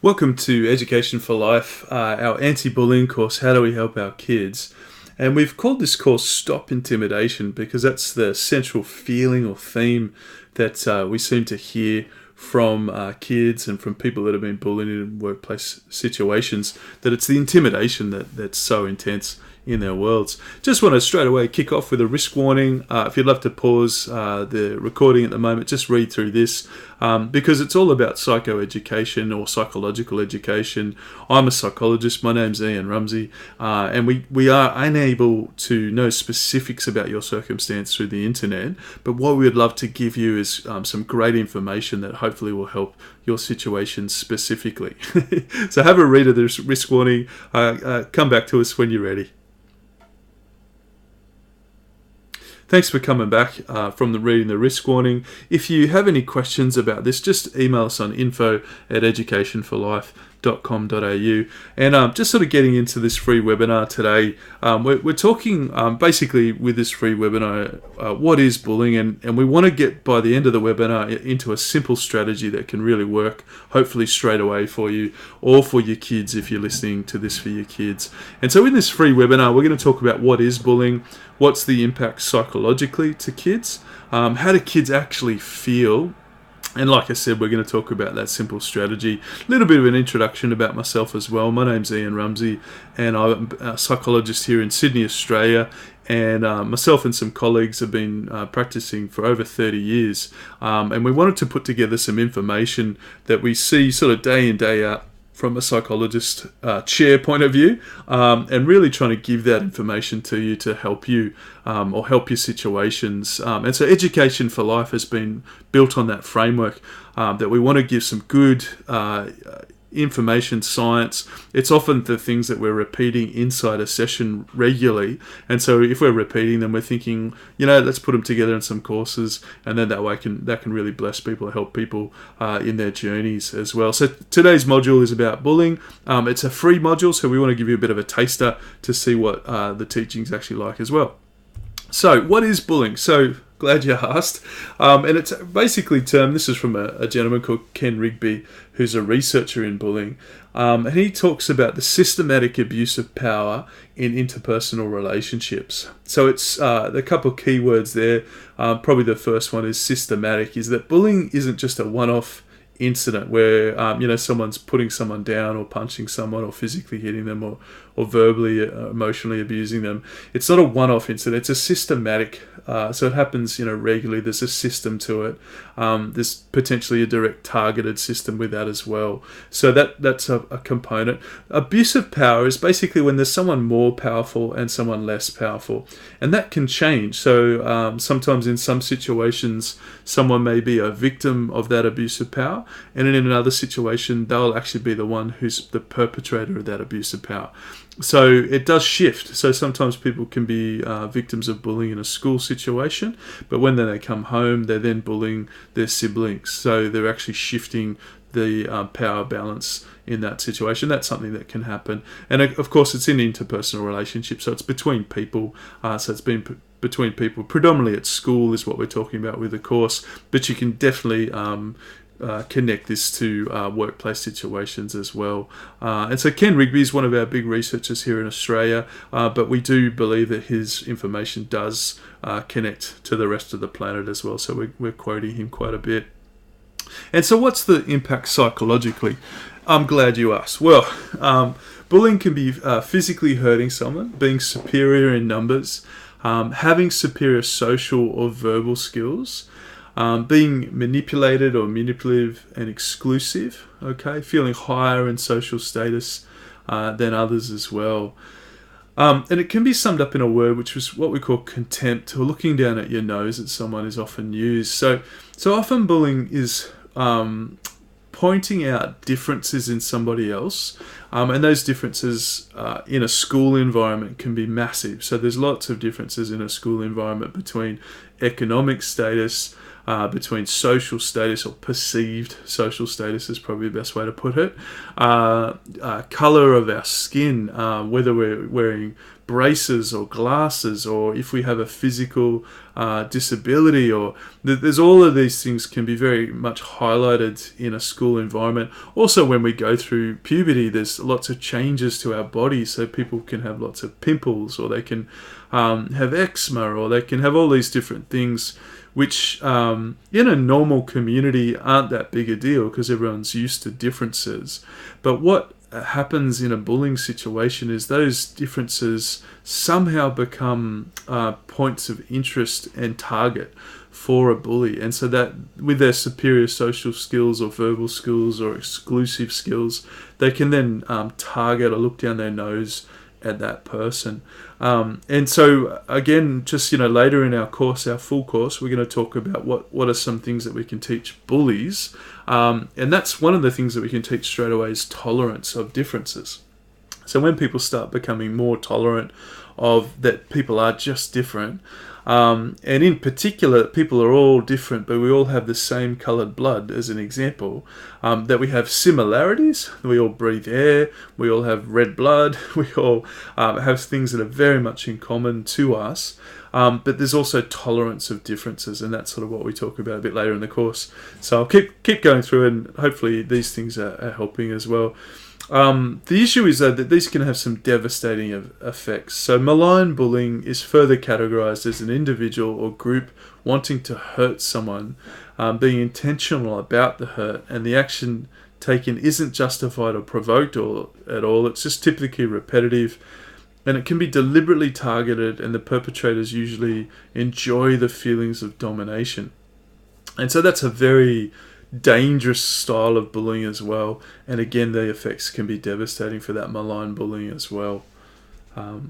Welcome to Education for Life, our anti-bullying course, How Do We Help Our Kids? And we've called this course Stop Intimidation because that's the central feeling or theme that we seem to hear from kids and from people that have been bullied in workplace situations, that it's the intimidation that's so intense in their worlds. Just want to straight away kick off with a risk warning. If you'd love to pause the recording at the moment, just read through this because it's all about psychoeducation or psychological education. I'm a psychologist. My name's Ian Rumsey, and we are unable to know specifics about your circumstance through the internet, but what we would love to give you is some great information that hopefully will help your situation specifically. So have a read of this risk warning. Come back to us when you're ready. Thanks for coming back from reading the risk warning. If you have any questions about this, just email us on info@educationforlife.com.au. And just sort of getting into this free webinar today, we're talking basically with this free webinar, what is bullying? And we want to get, by the end of the webinar, into a simple strategy that can really work, hopefully straight away for you or for your kids if you're listening to this for your kids. And so in this free webinar, we're going to talk about what is bullying, what's the impact psychologically to kids, how do kids actually feel, and like I said, we're going to talk about that simple strategy. A little bit of an introduction about myself as well. My name's Ian Rumsey, and I'm a psychologist here in Sydney, Australia. And myself and some colleagues have been practicing for over 30 years. And we wanted to put together some information that we see sort of day in, day out from a psychologist chair point of view, and really trying to give that information to you to help you or help your situations. And so Education for Life has been built on that framework that we want to give some good information, science. It's often the things that we're repeating inside a session regularly, and so if we're repeating them, we're thinking, let's put them together in some courses, and then that can really bless people, help people in their journeys as well. So today's module is about bullying. It's a free module, so we want to give you a bit of a taster to see what the teaching's actually like as well. So what is bullying? So glad you asked. And it's basically termed, this is from a gentleman called Ken Rigby, who's a researcher in bullying. And he talks about the systematic abuse of power in interpersonal relationships. So it's a couple of key words there. Probably the first one is systematic, is that bullying isn't just a one-off incident where someone's putting someone down or punching someone or physically hitting them or verbally emotionally abusing them. It's not a one-off incident, it's a systematic, so it happens regularly. There's a system to it. There's potentially a direct targeted system with that as well, so that's a component. Abuse of power is basically when there's someone more powerful and someone less powerful, and that can change. So sometimes in some situations someone may be a victim of that abuse of power, and in another situation they'll actually be the one who's the perpetrator of that abuse of power. So it does shift. So sometimes people can be victims of bullying in a school situation, but when they come home, they're then bullying their siblings. So they're actually shifting the power balance in that situation. That's something that can happen. And of course, it's in interpersonal relationships. So it's between people. So it's been between people. Predominantly at school is what we're talking about with the course, but you can definitely connect this to workplace situations as well. And so Ken Rigby is one of our big researchers here in Australia, but we do believe that his information does connect to the rest of the planet as well. So we're quoting him quite a bit. And so what's the impact psychologically? I'm glad you asked. Well, bullying can be physically hurting someone, being superior in numbers, having superior social or verbal skills, being manipulated or manipulative and exclusive, feeling higher in social status than others as well. And it can be summed up in a word, which is what we call contempt, or looking down at your nose at someone is often used. So often bullying is pointing out differences in somebody else, and those differences in a school environment can be massive. So there's lots of differences in a school environment between economic status, between social status, or perceived social status is probably the best way to put it, color of our skin, whether we're wearing braces or glasses, or if we have a physical disability, or there's all of these things can be very much highlighted in a school environment. Also, when we go through puberty, there's lots of changes to our body, so people can have lots of pimples, or they can have eczema, or they can have all these different things which in a normal community aren't that big a deal because everyone's used to differences. But what happens in a bullying situation is those differences somehow become points of interest and target for a bully, and so that with their superior social skills or verbal skills or exclusive skills, they can then target or look down their nose at that person. And so again, just later in our course, our full course, we're going to talk about what are some things that we can teach bullies, and that's one of the things that we can teach straight away is tolerance of differences. So when people start becoming more tolerant of that people are just different, and in particular, people are all different, but we all have the same coloured blood, as an example, that we have similarities, we all breathe air, we all have red blood, we all have things that are very much in common to us, but there's also tolerance of differences, and that's sort of what we talk about a bit later in the course. So I'll keep going through, and hopefully these things are helping as well. The issue is that these can have some devastating effects. So malign bullying is further categorized as an individual or group wanting to hurt someone, being intentional about the hurt, and the action taken isn't justified or provoked at all. It's just typically repetitive, and it can be deliberately targeted, and the perpetrators usually enjoy the feelings of domination. And so that's a very dangerous style of bullying as well, and again the effects can be devastating for that malign bullying as well. So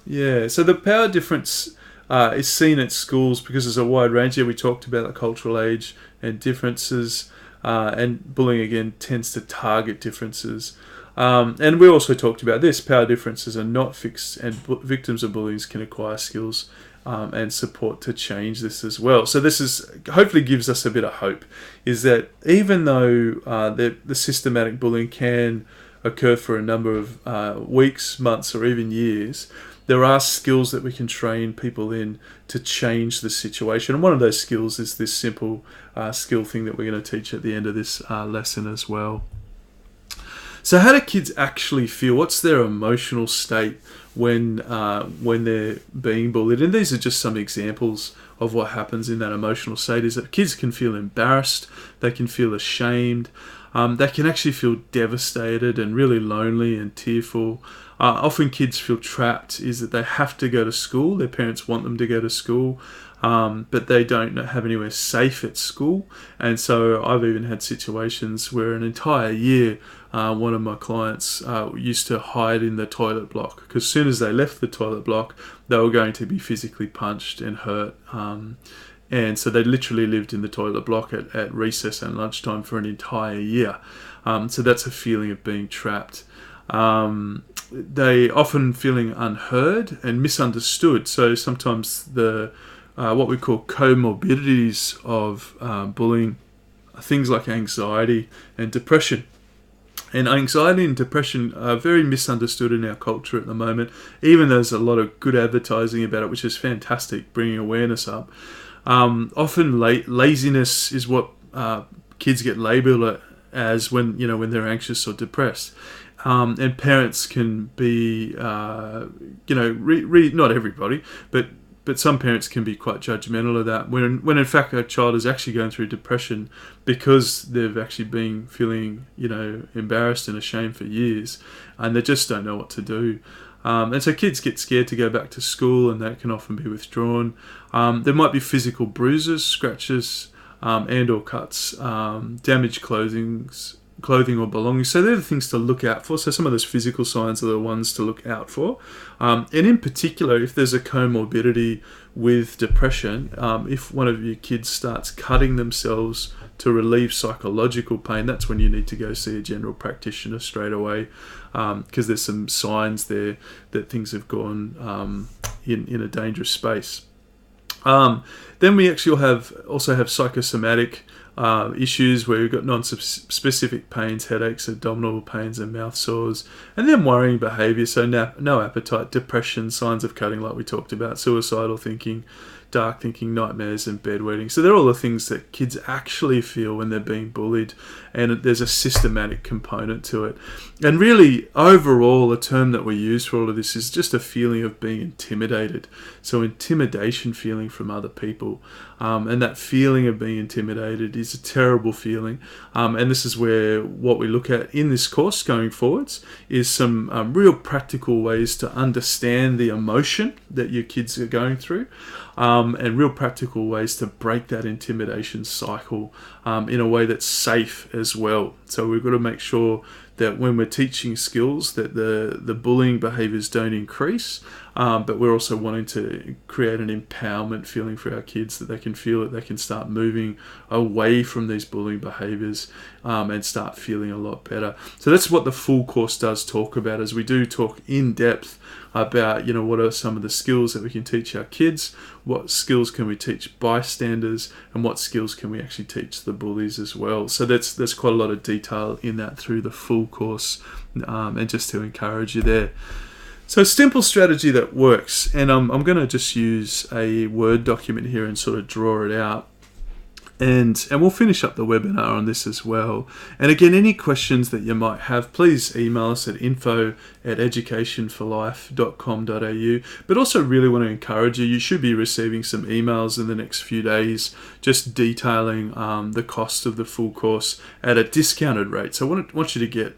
the power difference is seen at schools because there's a wide range here. We talked about the cultural age and differences, and bullying again tends to target differences, and we also talked about this. Power differences are not fixed, and victims of bullying can acquire skills and support to change this as well. So this is hopefully gives us a bit of hope, is that even though the systematic bullying can occur for a number of weeks, months, or even years, there are skills that we can train people in to change the situation. And one of those skills is this simple skill thing that we're going to teach at the end of this lesson as well. So how do kids actually feel? What's their emotional state when they're being bullied? And these are just some examples of what happens in that emotional state. Is that kids can feel embarrassed, they can feel ashamed, they can actually feel devastated and really lonely and tearful. Often kids feel trapped, is that they have to go to school, their parents want them to go to school, but they don't have anywhere safe at school. And so I've even had situations where an entire year one of my clients used to hide in the toilet block, because as soon as they left the toilet block they were going to be physically punched and hurt, and so they literally lived in the toilet block at recess and lunchtime for an entire year. So that's a feeling of being trapped. They often feeling unheard and misunderstood. So sometimes the what we call comorbidities of bullying are things like anxiety and depression. And anxiety and depression are very misunderstood in our culture at the moment, even though there's a lot of good advertising about it, which is fantastic, bringing awareness up. Often laziness is what kids get labelled as when they're anxious or depressed. And parents can be, not everybody, but some parents can be quite judgmental of that, when in fact a child is actually going through depression because they've actually been feeling, embarrassed and ashamed for years, and they just don't know what to do. And so kids get scared to go back to school, and that can often be withdrawn. There might be physical bruises, scratches, and or cuts, damaged clothing or belongings. So they're the things to look out for. So some of those physical signs are the ones to look out for. And in particular, if there's a comorbidity with depression, if one of your kids starts cutting themselves to relieve psychological pain, that's when you need to go see a general practitioner straight away, because there's some signs there that things have gone in a dangerous space. Then we actually also have psychosomatic issues where we've got non-specific pains, headaches, abdominal pains, and mouth sores, and then worrying behaviour, so no appetite, depression, signs of cutting like we talked about, suicidal thinking, dark thinking, nightmares, and bedwetting. So they're all the things that kids actually feel when they're being bullied, and there's a systematic component to it. And really, overall, a term that we use for all of this is just a feeling of being intimidated. So intimidation feeling from other people. And that feeling of being intimidated is a terrible feeling. And this is where what we look at in this course going forwards is some real practical ways to understand the emotion that your kids are going through, and real practical ways to break that intimidation cycle in a way that's safe as well. So we've got to make sure that when we're teaching skills that the bullying behaviours don't increase, but we're also wanting to create an empowerment feeling for our kids, that they can feel that they can start moving away from these bullying behaviours and start feeling a lot better. So that's what the full course does talk about, as we do talk in depth about, what are some of the skills that we can teach our kids, what skills can we teach bystanders, and what skills can we actually teach the bullies as well. So there's quite a lot of detail in that through the full course, and just to encourage you there. So simple strategy that works, and I'm going to just use a Word document here and sort of draw it out. And we'll finish up the webinar on this as well. And again, any questions that you might have, please email us at info@educationforlife.com.au. But also really want to encourage you, you should be receiving some emails in the next few days just detailing the cost of the full course at a discounted rate. So I want you to get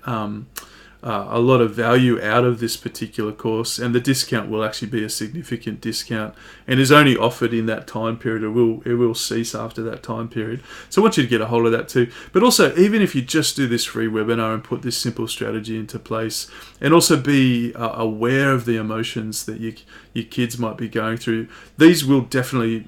a lot of value out of this particular course, and the discount will actually be a significant discount and is only offered in that time period. It will cease after that time period. So I want you to get a hold of that too. But also, even if you just do this free webinar and put this simple strategy into place, and also be aware of the emotions that your kids might be going through, these will definitely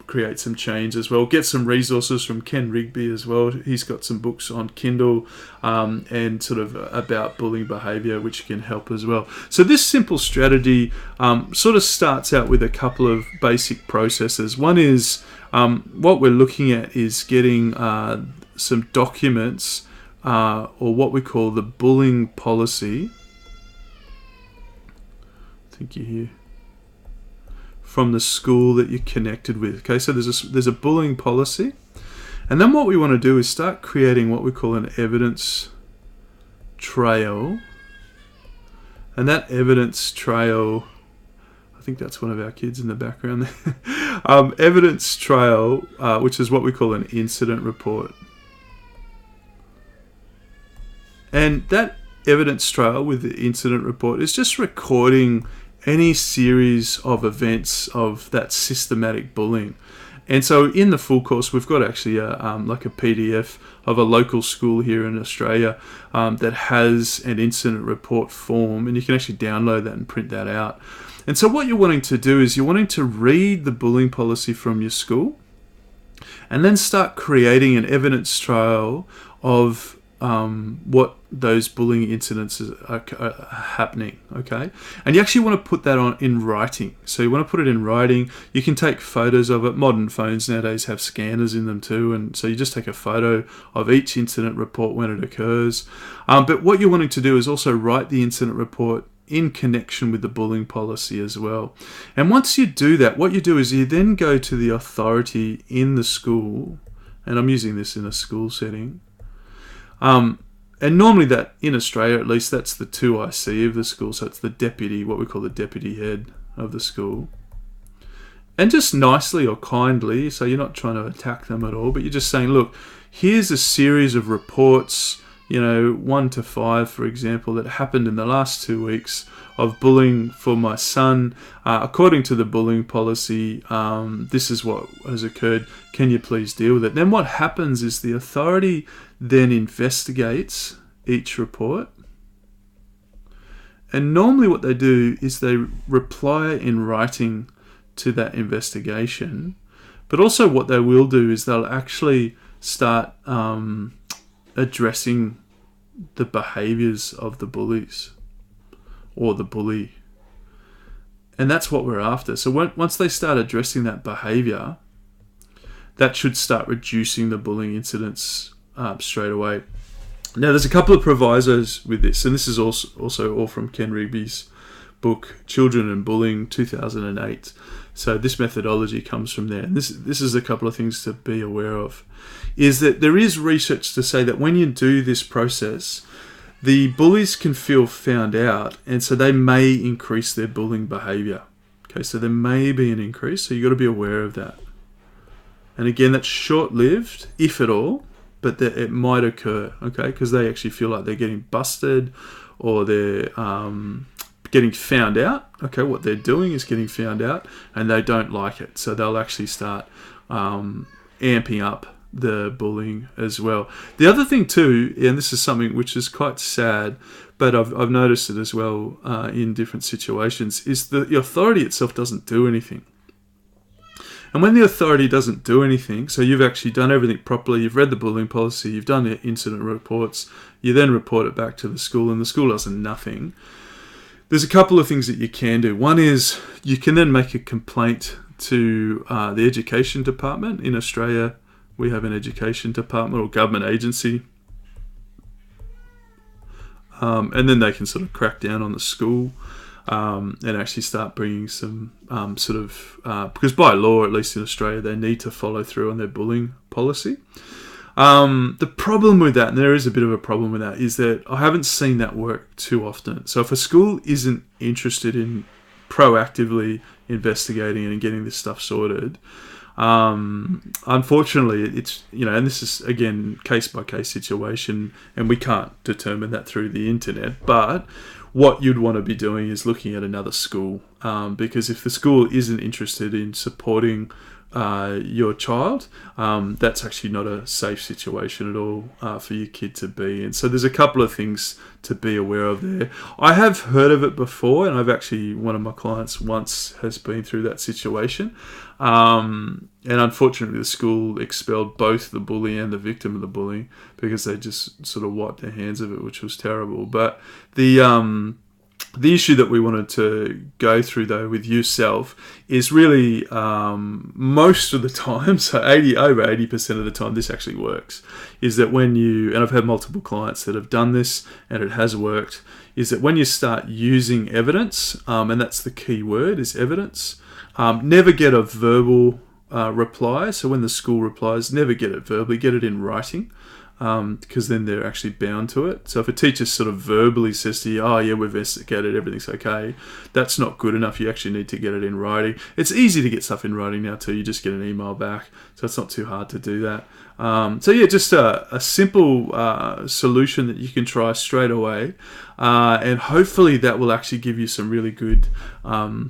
create some change as well. Get some resources from Ken Rigby as well. He's got some books on Kindle and sort of about bullying behavior, which can help as well. So this simple strategy sort of starts out with a couple of basic processes. One is what we're looking at is getting some documents or what we call the bullying policy. I think you're here. From the school that you're connected with. Okay, so there's a bullying policy, and then what we want to do is start creating what we call an evidence trail. And that evidence trail, I think that's one of our kids in the background there. Evidence trail, which is what we call an incident report. And that evidence trail with the incident report is just recording any series of events of that systematic bullying. And so in the full course, we've got actually like a PDF of a local school here in Australia that has an incident report form, and you can actually download that and print that out. And so what you're wanting to do is you're wanting to read the bullying policy from your school and then start creating an evidence trail of what those bullying incidents are happening, okay? And you actually want to put that on in writing. So you want to put it in writing. You can take photos of it. Modern phones nowadays have scanners in them too, and so you just take a photo of each incident report when it occurs. But what you're wanting to do is also write the incident report in connection with the bullying policy as well. And once you do that, what you do is you then go to the authority in the school, and I'm using this in a school setting. And normally that, in Australia at least, that's the 2IC of the school. So it's the deputy, what we call the deputy head of the school. And just nicely or kindly, so you're not trying to attack them at all, but you're just saying, look, here's a series of reports, 1 to 5, for example, that happened in the last 2 weeks of bullying for my son. According to the bullying policy, this is what has occurred. Can you please deal with it? Then what happens is the authority then investigates each report. And normally what they do is they reply in writing to that investigation. But also what they will do is they'll actually start addressing the behaviours of the bullies or the bully. And that's what we're after. So once they start addressing that behaviour, that should start reducing the bullying incidents straight away. Now, there's a couple of provisos with this, and this is also all from Ken Rigby's book, Children and Bullying, 2008. So this methodology comes from there. And this is a couple of things to be aware of, is that there is research to say that when you do this process, the bullies can feel found out, and so they may increase their bullying behaviour. Okay, so there may be an increase, so you've got to be aware of that. And again, that's short-lived, if at all, but it might occur, okay, because they actually feel like they're getting busted or they're getting found out. Okay, what they're doing is getting found out, and they don't like it. So they'll actually start amping up the bullying as well. The other thing too, and this is something which is quite sad, but I've noticed it as well in different situations, is that the authority itself doesn't do anything. And when the authority doesn't do anything, so you've actually done everything properly, you've read the bullying policy, you've done the incident reports, you then report it back to the school, and the school does nothing. There's a couple of things that you can do. One is you can then make a complaint to the education department. In Australia, we have an education department or government agency. And then they can sort of crack down on the school and actually start bringing some because by law, at least in Australia, they need to follow through on their bullying policy. The problem with that, and there is a bit of a problem with that, is that I haven't seen that work too often. So if a school isn't interested in proactively investigating and getting this stuff sorted, unfortunately, it's, and this is, again, case by case situation, and we can't determine that through the internet, but what you'd want to be doing is looking at another school, because if the school isn't interested in supporting your child, that's actually not a safe situation at all for your kid to be in. So there's a couple of things to be aware of there. I have heard of it before, and I've actually, one of my clients once has been through that situation. And unfortunately, the school expelled both the bully and the victim of the bullying because they just sort of wiped their hands of it, which was terrible. But the issue that we wanted to go through, though, with yourself is really most of the time, so over 80% of the time, this actually works, is that when you, and I've had multiple clients that have done this and it has worked, is that when you start using evidence, and that's the key word, is evidence, never get a verbal reply. So when the school replies, never get it verbally, get it in writing. Because then they're actually bound to it. So if a teacher sort of verbally says to you, oh yeah, we've investigated, everything's okay, that's not good enough. You actually need to get it in writing. It's easy to get stuff in writing now too. You just get an email back. So it's not too hard to do that. So yeah, just a simple solution that you can try straight away. And hopefully that will actually give you some really good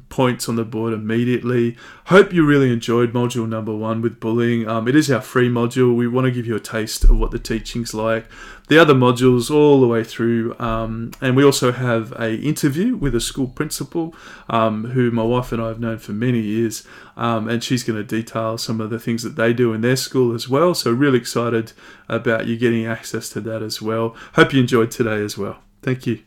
points on the board immediately. Hope you really enjoyed module number 1 with bullying. It is our free module. We want to give you a taste of what the teaching's like. The other modules all the way through, and we also have a interview with a school principal who my wife and I have known for many years, and she's going to detail some of the things that they do in their school as well. So really excited about you getting access to that as well. Hope you enjoyed today as well. Thank you.